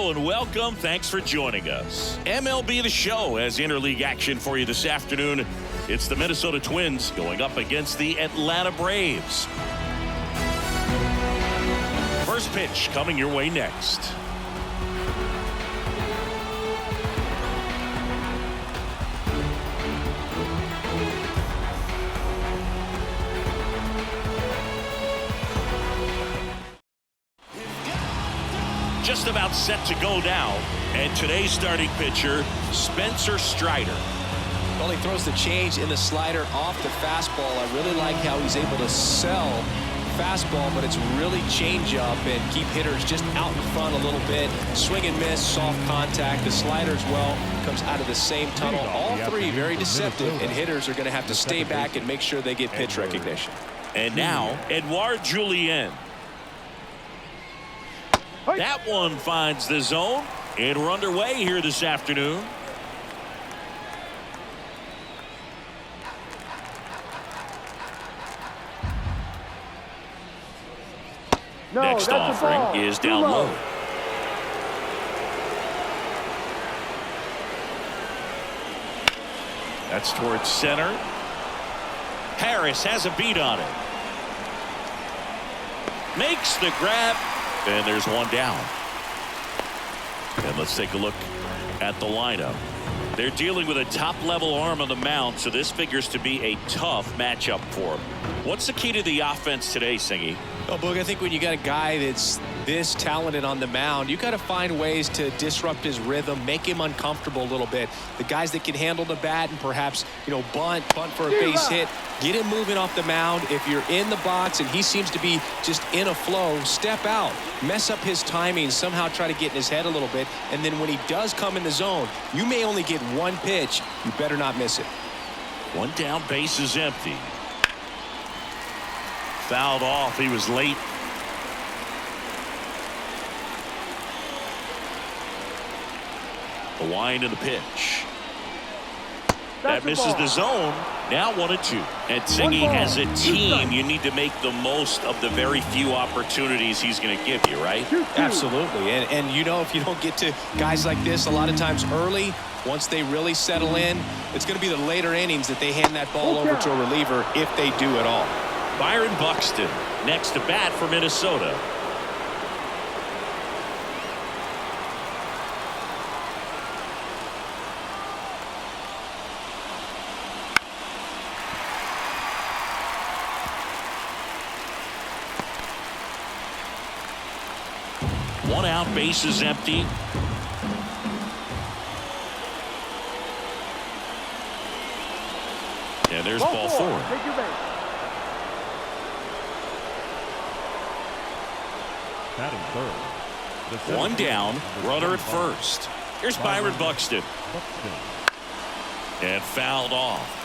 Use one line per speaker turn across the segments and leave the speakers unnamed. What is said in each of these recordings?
Hello and welcome. Thanks for joining us. MLB The Show has interleague action for you this afternoon. It's the Minnesota Twins going up against the Atlanta Braves. First pitch coming your way next. Just about set to go now, and today's starting pitcher, Spencer Strider.
Well, he throws the change in the slider off the fastball. I really like how he's able to sell fastball, but it's really change up and keep hitters just out in front a little bit. Swing and miss, soft contact. The slider as well comes out of the same tunnel. All three very deceptive, and hitters are going to have to stay back and make sure they get pitch recognition.
And now, Edouard Julien. That one finds the zone, and we're underway here this afternoon. Next offering is down low. That's towards center. Harris has a beat on it. Makes the grab. And there's one down. And let's take a look at the lineup. They're dealing with a top-level arm on the mound, so this figures to be a tough matchup for them. What's the key to the offense today, Singy?
Well, Boog, I think when you got a guy that's this talented on the mound, you got to find ways to disrupt his rhythm, make him uncomfortable a little bit. The guys that can handle the bat and perhaps, bunt for a base hit, get him moving off the mound. If you're in the box and he seems to be just in a flow, step out, mess up his timing, somehow try to get in his head a little bit. And then when he does come in the zone, you may only get one pitch. You better not miss it.
One down, base is empty. Fouled off. He was late. The wind and the pitch. That misses the zone. Now 1-2. And Singy, as a team, you need to make the most of the very few opportunities he's going to give you, right?
Absolutely. And if you don't get to guys like this a lot of times early, once they really settle in, it's going to be the later innings that they hand that ball over to a reliever if they do at all.
Byron Buxton next to bat for Minnesota. One out, base is empty. And there's ball four. One down, runner at first. Here's Byron Buxton. And fouled off.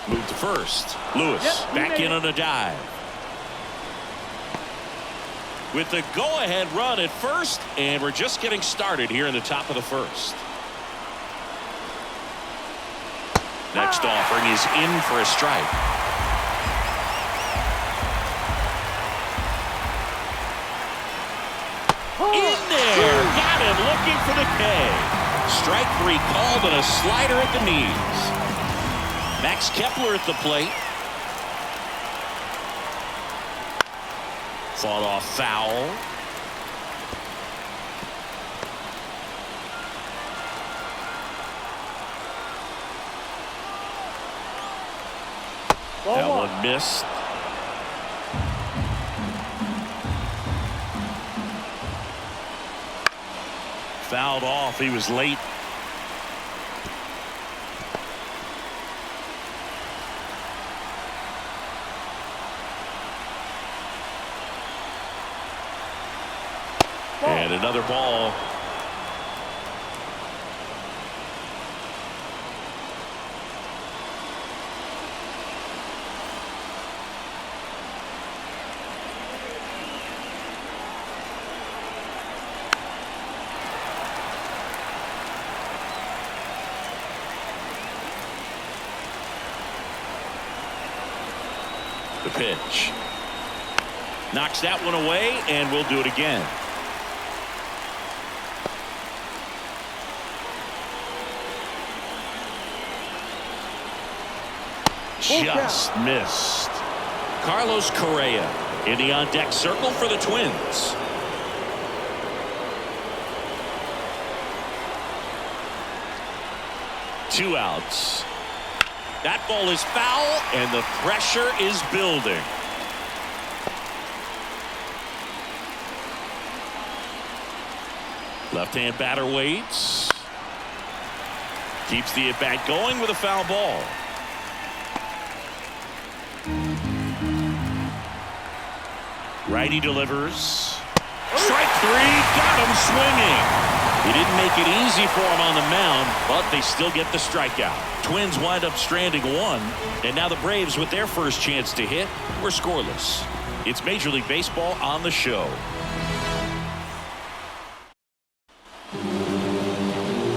Move to first. Lewis back in on a dive. With the go-ahead run at first, and we're just getting started here in the top of the first. Next offering is in for a strike. In there. Got him looking for the K. Strike three called and a slider at the knees. Max Kepler at the plate. Fought off foul. That one missed. Fouled off. He was late. And another ball. The pitch. Knocks that one away, and we'll do it again. Just missed. Carlos Correa in the on-deck circle for the Twins. Two outs. That ball is foul, and the pressure is building. Left-hand batter waits. Keeps the at-bat going with a foul ball. Righty delivers. Strike three. Got him swinging. He didn't make it easy for him on the mound, but they still get the strikeout. Twins wind up stranding one, and now the Braves, with their first chance to hit, were scoreless. It's Major League Baseball on the show.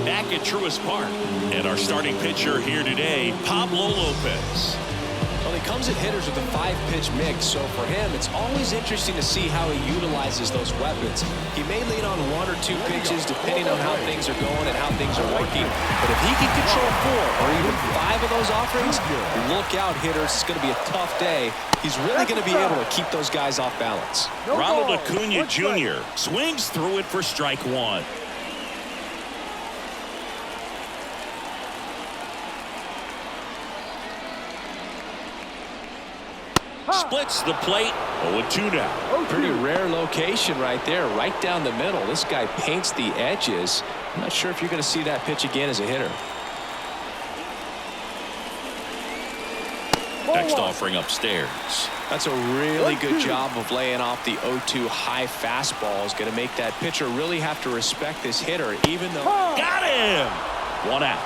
Back at Truist Park, and our starting pitcher here today, Pablo Lopez.
Well, he comes at hitters with a 5-pitch mix, so for him, it's always interesting to see how he utilizes those weapons. He may lean on 1 or 2 pitches depending on how things are going and how things are working. But if he can control 4 or even 5 of those offerings, look out, hitters. It's going to be a tough day. He's really going to be able to keep those guys off balance.
Ronald Acuna Jr. swings through it for strike one. Splits the plate. 0-2 now.
Pretty rare location right there, right down the middle. This guy paints the edges. I'm not sure if you're going to see that pitch again as a hitter.
Next offering upstairs.
That's a really good job of laying off the 0-2 high fastball. Is going to make that pitcher really have to respect this hitter, even though.
Got him! One out.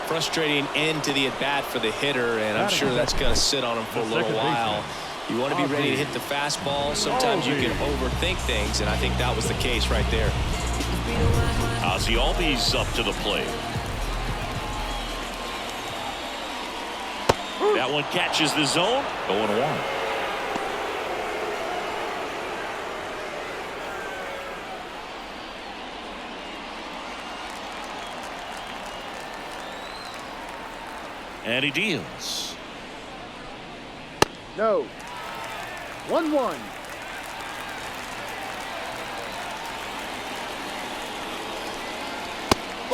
Frustrating end to the at-bat for the hitter, and I'm sure that's going to sit on him for a little while. You want to be ready to hit the fastball. Sometimes you can overthink things, and I think that was the case right there.
Ozzie Albies up to the plate. That one catches the zone. 0-1. And he deals.
No. 1-1.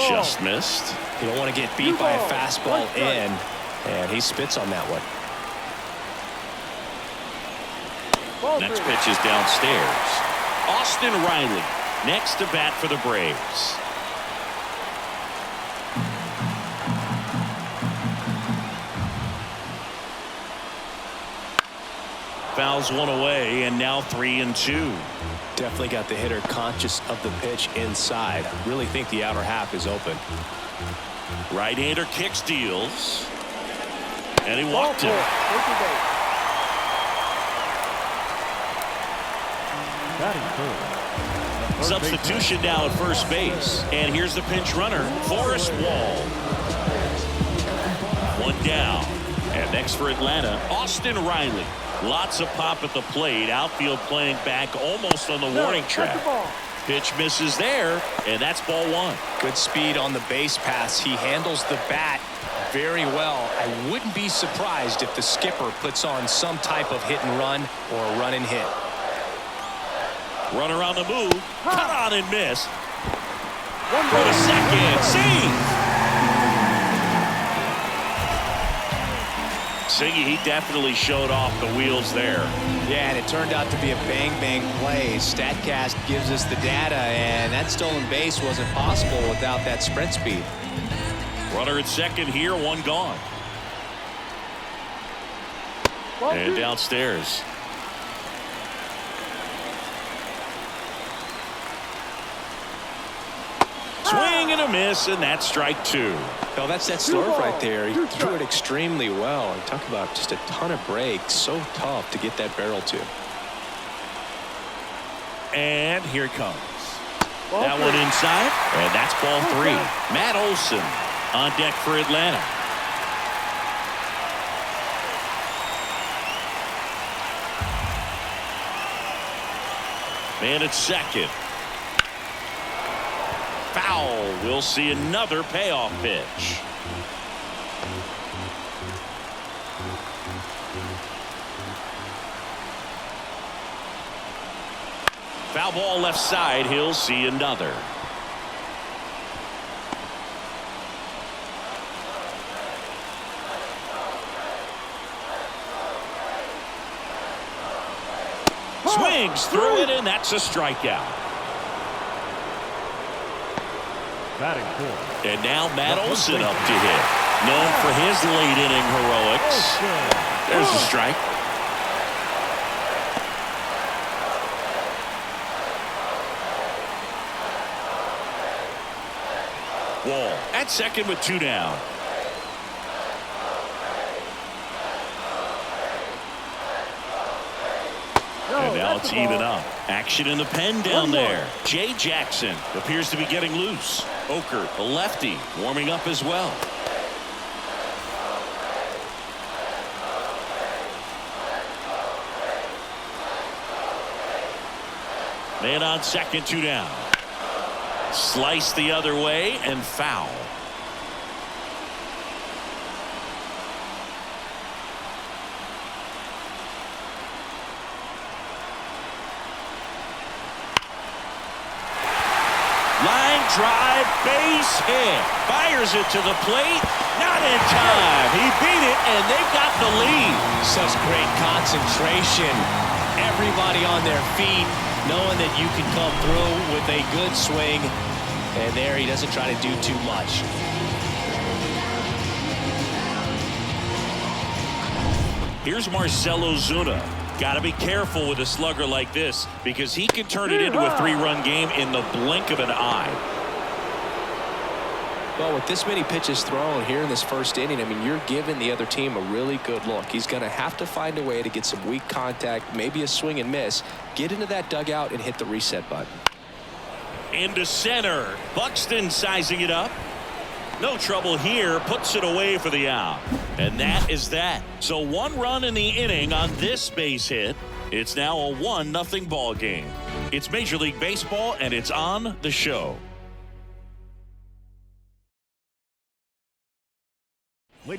Just missed.
You don't want to get beat by a fastball in, and he spits on that one.
Next pitch is downstairs. Austin Riley next to bat for the Braves. Fouls one away, and now 3-2.
Definitely got the hitter conscious of the pitch inside. Really think the outer half is open.
Right-hander kicks, deals, and he walked him. Substitution now at first base, and here's the pinch runner, Forrest Wall. One down, and next for Atlanta, Austin Riley. Lots of pop at the plate. Outfield playing back almost on the warning track. Pitch misses there, and that's ball one.
Good speed on the base pass. He handles the bat very well. I wouldn't be surprised if the skipper puts on some type of hit and run or a run and hit.
Runner on the move. Cut on and miss. For the second. Save. Singy, he definitely showed off the wheels there.
Yeah, and it turned out to be a bang-bang play. StatCast gives us the data, and that stolen base wasn't possible without that sprint speed.
Runner at second here, one gone. And downstairs. Swing and a miss, and that's strike two.
No, that's that slurve right there. He threw it extremely well. And talk about just a ton of breaks. So tough to get that barrel to.
And here it comes. That one inside, and that's ball three. Matt Olson on deck for Atlanta. And it's second. Foul. We'll see another payoff pitch. Foul ball left side. He'll see another. Swings through it, and that's a strikeout.
Batting fourth.
And now Matt Olson up to hit. Known for his late inning heroics. There's a strike. Wall at second with 2 down. And now it's even up. Action in the pen down there. Jay Jackson appears to be getting loose. Okert, a lefty, warming up as well. Man on second, 2 down. Slice the other way and foul. Line drive, base hit. Fires it to the plate. Not in time. He beat it, and they've got the lead.
Such great concentration. Everybody on their feet, knowing that you can come through with a good swing. And there he doesn't try to do too much.
Here's Marcell Ozuna. Got to be careful with a slugger like this because he can turn it into a 3-run game in the blink of an eye.
Well, with this many pitches thrown here in this first inning, I mean, you're giving the other team a really good look. He's going to have to find a way to get some weak contact, maybe a swing and miss, get into that dugout and hit the reset button.
Into center. Buxton sizing it up. No trouble here. Puts it away for the out. And that is that. So 1 run in the inning on this base hit. It's now a 1-0 ball game. It's Major League Baseball, and it's on the show.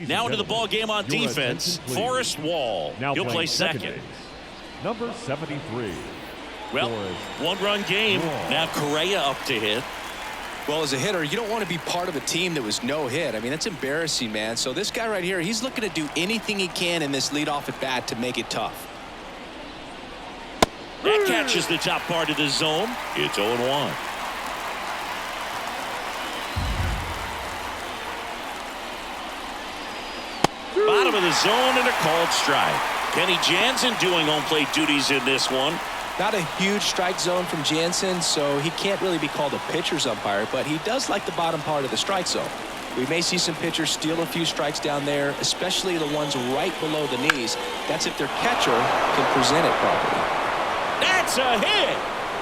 Now into the ball game on defense. Forrest Wall. He'll play second.
Number 73.
Well, 1-run game. Now Correa up to hit.
Well, as a hitter, you don't want to be part of a team that was no hit. I mean, that's embarrassing, man. So this guy right here, he's looking to do anything he can in this leadoff at bat to make it tough.
That catches the top part of the zone. It's 0-1. Bottom of the zone and a called strike. Kenny Jansen doing home plate duties in this one.
Not a huge strike zone from Jansen, so he can't really be called a pitcher's umpire, but he does like the bottom part of the strike zone. We may see some pitchers steal a few strikes down there, especially the ones right below the knees. That's if their catcher can present it properly.
That's a hit.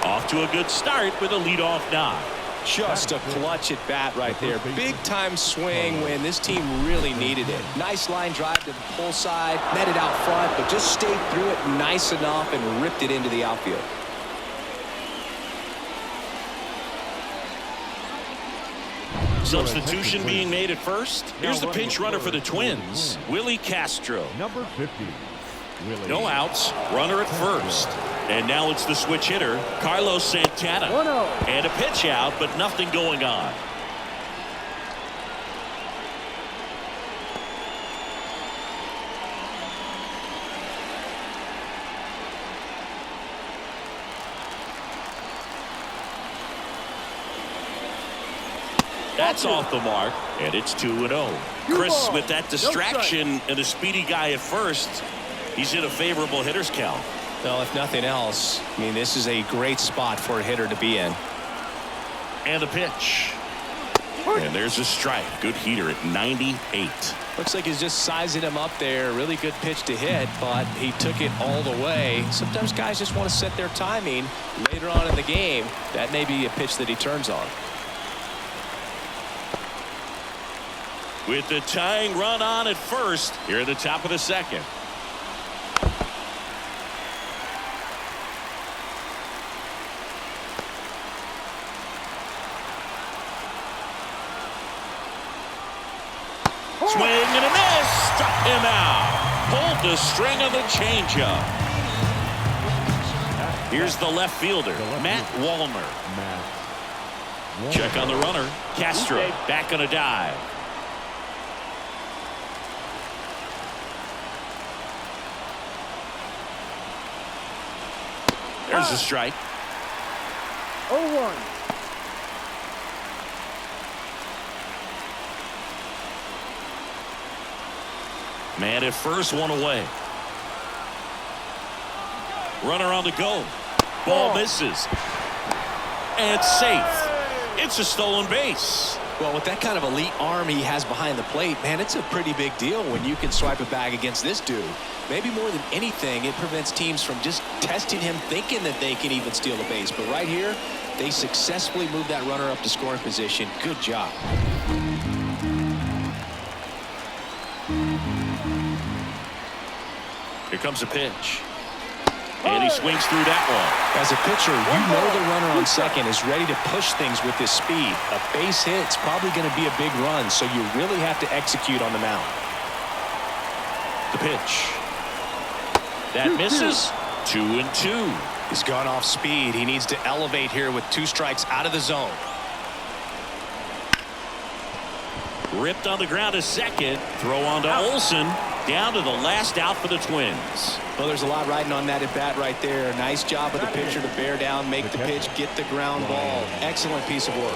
Off to a good start with a leadoff knock.
Just a clutch at bat right there. Big time swing when this team really needed it. Nice line drive to the pull side, met it out front, but just stayed through it nice enough and ripped it into the outfield.
Substitution being made at first. Here's the pinch runner for the Twins, Willie Castro.
Number 50.
No outs, runner at first. And now it's the switch hitter, Carlos Santana.
1-0.
And a pitch out, but nothing going on. That's off the mark, and it's 2-0. Chris, with that distraction and a speedy guy at first, he's in a favorable hitter's count.
Well, if nothing else, I mean, this is a great spot for a hitter to be in.
And a pitch. And there's a strike. Good heater at 98.
Looks like he's just sizing him up there. Really good pitch to hit, but he took it all the way. Sometimes guys just want to set their timing later on in the game. That may be a pitch that he turns on.
With the tying run on at first, here at the top of the second. and a miss. Struck him out. Pulled the string on the changeup. Here's the left fielder, Matt Wallner. Check on the runner. Castro back on a dive. There's a strike.
0-1.
Man at first, one away. Runner on the go. Ball misses. And safe. It's a stolen base.
Well, with that kind of elite arm he has behind the plate, man, it's a pretty big deal when you can swipe a bag against this dude. Maybe more than anything, it prevents teams from just testing him, thinking that they can even steal the base. But right here, they successfully moved that runner up to scoring position. Good job.
Here comes a pitch. And he swings through that one.
As a pitcher, you know the runner on second is ready to push things with his speed. A base hit's probably going to be a big run, so you really have to execute on the mound.
The pitch. That misses. 2-2.
He's gone off speed. He needs to elevate here with 2 strikes out of the zone.
Ripped on the ground to second. Throw on to Olsen. Down to the last out for the Twins.
Well, there's a lot riding on that at bat right there. Nice job of the pitcher to bear down, make the pitch, get the ground ball. Excellent piece of work.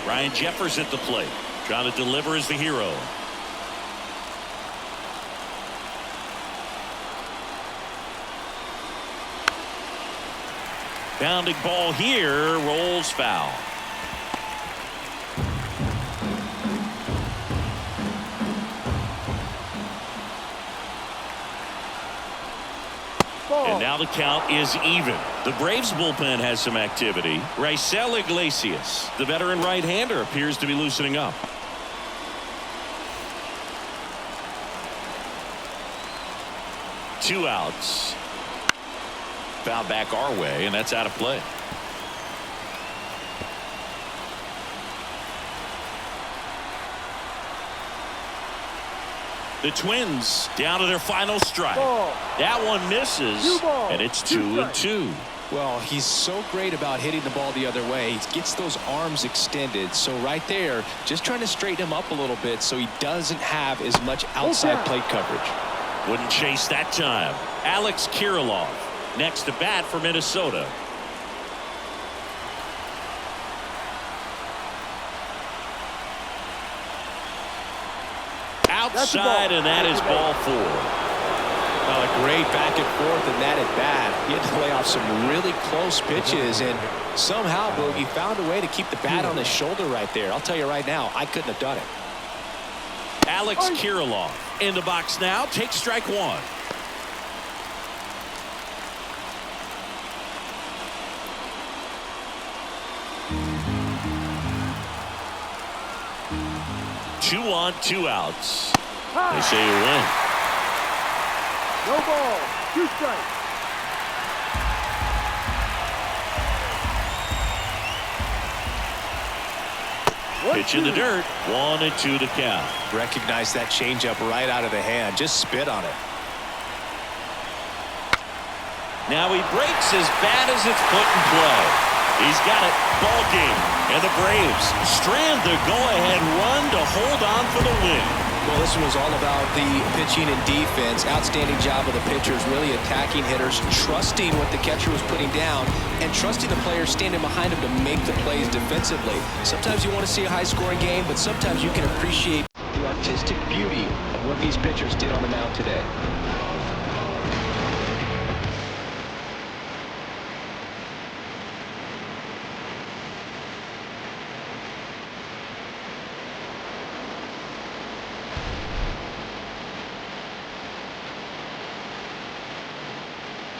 Ryan Jeffers at the plate, trying to deliver as the hero. Bounding ball here, rolls foul. And now the count is even. The Braves bullpen has some activity. Raisel Iglesias, the veteran right-hander, appears to be loosening up. Two outs. Foul back our way, and that's out of play. The Twins down to their final strike. That one misses, and it's 2-2.
Well, he's so great about hitting the ball the other way. He gets those arms extended. So right there, just trying to straighten him up a little bit so he doesn't have as much outside plate coverage.
Wouldn't chase that time. Alex Kirilloff next to bat for Minnesota. Outside, and that is ball 4.
Well, a great back and forth and that at bat. He had to lay off some really close pitches, and somehow Boogie found a way to keep the bat on his shoulder right there. I'll tell you right now, I couldn't have done it.
Alex Kirilloff in the box now. Takes strike 1. Two on, 2 outs. They say you win.
No ball. 2 strikes.
Pitch in the dirt. 1-2 to count.
Recognize that changeup right out of the hand. Just spit on it.
Now he breaks as bad as it's put in play. He's got it. Ball game. And the Braves strand the go-ahead run to hold on for the win.
Well, this one was all about the pitching and defense. Outstanding job of the pitchers, really attacking hitters, trusting what the catcher was putting down, and trusting the players standing behind him to make the plays defensively. Sometimes you want to see a high-scoring game, but sometimes you can appreciate the artistic beauty of what these pitchers did on the mound today.